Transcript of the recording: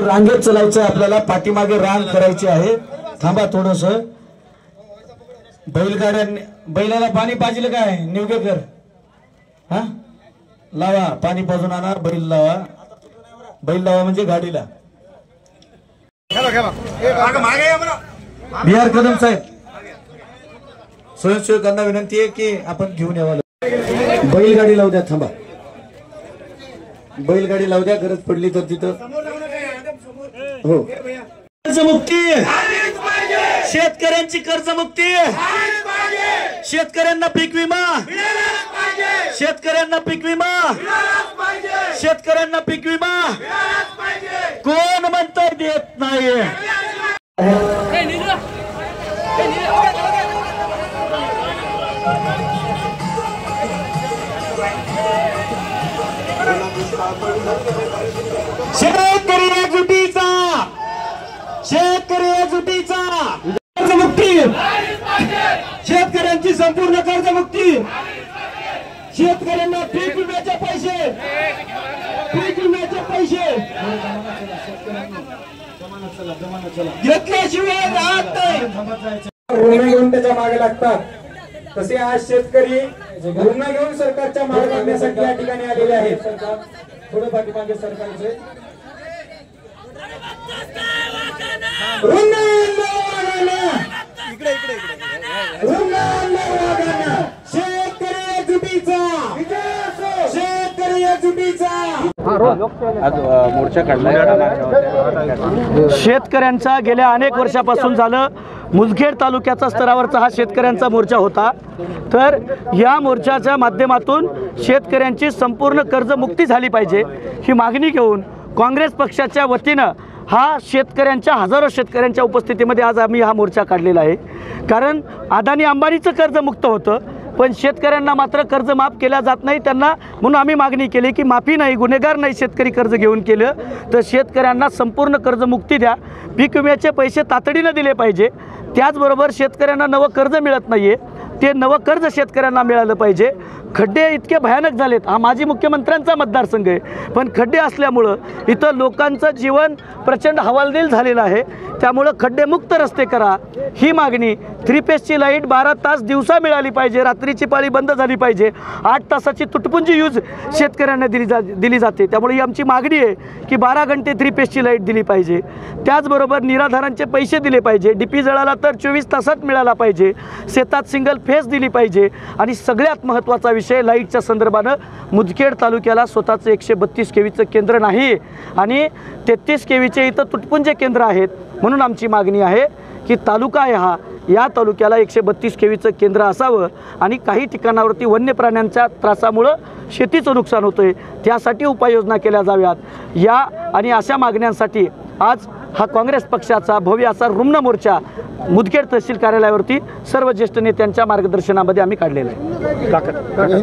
रांगेत चालायचं आपल्याला, पाठीमागे रांग करायची आहे। थांबा थोडस। बैलाला पाणी पाहिजे काय निवगेकर? हा लावा, पाणी पाजून आणा, बैल लावा। बैल लावा म्हणजे गाडीला। बिहार कदम साहेब, स्वयंसेवकांना विनंती आहे की आपण घेऊन यावं। बैलगाडी लावू द्या, थांबा। बैलगाडी लावू द्या, गरज पडली तर तिथं। हो, कर्जमुक्ती, शेतकऱ्यांची कर्जमुक्ती, शेतकऱ्यांना पीक विमा, शेतकऱ्यांना पीक विमा, शेतकऱ्यांना पीक विमा। कोण म्हणतंय देत नाही? शेतकरी एकजुटीचा, शेतकरी एकजुटीचा कर्जमुक्ती, शेतकऱ्यांची संपूर्ण कर्जमुक्ती, शेतकऱ्यांना पीक विम्याचे पैसे, पीक विम्याचे पैसे घेतल्याशिवाय राहत नाही। घेऊन त्याच्या मागे लागतात। तसे आज शेतकरी गुन्हा घेऊन सरकारच्या मागे लागण्यासाठी या ठिकाणी आलेले आहेत। थोडं पाठीमागे सरकारचे शेतकरी एकजुटीचा, शेतकरी एकजुटीचा आज मोर्चा काढलाय। शेतकऱ्यांचा गेल्या अनेक वर्षापासून झालं मुदखेड तालुक्याचा स्तरावरचा हा शेतकऱ्यांचा मोर्चा होता। तर या मोर्चाच्या माध्यमातून शेतकऱ्यांची संपूर्ण कर्जमुक्ती झाली पाहिजे ही मागणी घेऊन काँग्रेस पक्षाच्या वतीनं हा शेतकऱ्यांच्या हजारो शेतकऱ्यांच्या उपस्थितीमध्ये आज आम्ही हा मोर्चा काढलेला आहे। कारण अदानी अंबानीचं कर्ज मुक्त होतं, पण शेतकऱ्यांना मात्र कर्ज माफ केल्या जात नाही। त्यांना म्हणून आम्ही मागणी केली की माफी नाही, गुन्हेगार नाही शेतकरी कर्ज घेऊन केलं तर शेतकऱ्यांना संपूर्ण कर्जमुक्ती द्या, पीक विम्याचे पैसे तातडीनं दिले पाहिजे। त्याचबरोबर शेतकऱ्यांना नवं कर्ज मिळत नाही आहे, ते नवं कर्ज शेतकऱ्यांना मिळालं पाहिजे। खड्डे इतके भयानक झालेत, हा माजी मुख्यमंत्र्यांचा मतदारसंघ आहे, पण खड्डे असल्यामुळं इथं लोकांचं जीवन प्रचंड हवालदिल झालेलं आहे। त्यामुळं खड्डेमुक्त रस्ते करा ही मागणी। 3 फेजची लाईट 12 तास दिवसा मिळाली पाहिजे, रात्रीची पाळी बंद झाली पाहिजे, 8 तासाची तुटपुंजी यूज शेतकऱ्यांना दिली जाते। त्यामुळे ही आमची मागणी आहे की 12 घंटे 3 फेजची लाईट दिली पाहिजे। त्याचबरोबर निराधारांचे पैसे दिले पाहिजे, डीपी जळाला तर 24 तासात मिळाला पाहिजे, शेतात सिंगल फेज दिली पाहिजे। आणि सगळ्यात महत्त्वाचा विषय लाईटच्या संदर्भानं मुदखेड तालुक्याला स्वतःचं 132 केवीचं केंद्र नाही आणि 33 केवीचे इथं तुटपुंजे केंद्र आहेत। म्हणून आमची मागणी आहे की तालुका आहे हा, या तालुक्याला 132 केवीचं केंद्र असावं आणि काही ठिकाणावरती वन्य प्राण्यांच्या त्रासामुळं शेतीचं नुकसान होतंय, त्यासाठी उपाययोजना केल्या जाव्यात। या आणि अशा मागण्यांसाठी आज हा काँग्रेस पक्षाचा भव्य असा रुग्ण मोर्चा मुदखेड तहसील कार्यालयावरती सर्व ज्येष्ठ नेत्यांच्या मार्गदर्शनामध्ये आम्ही काढलेला आहे।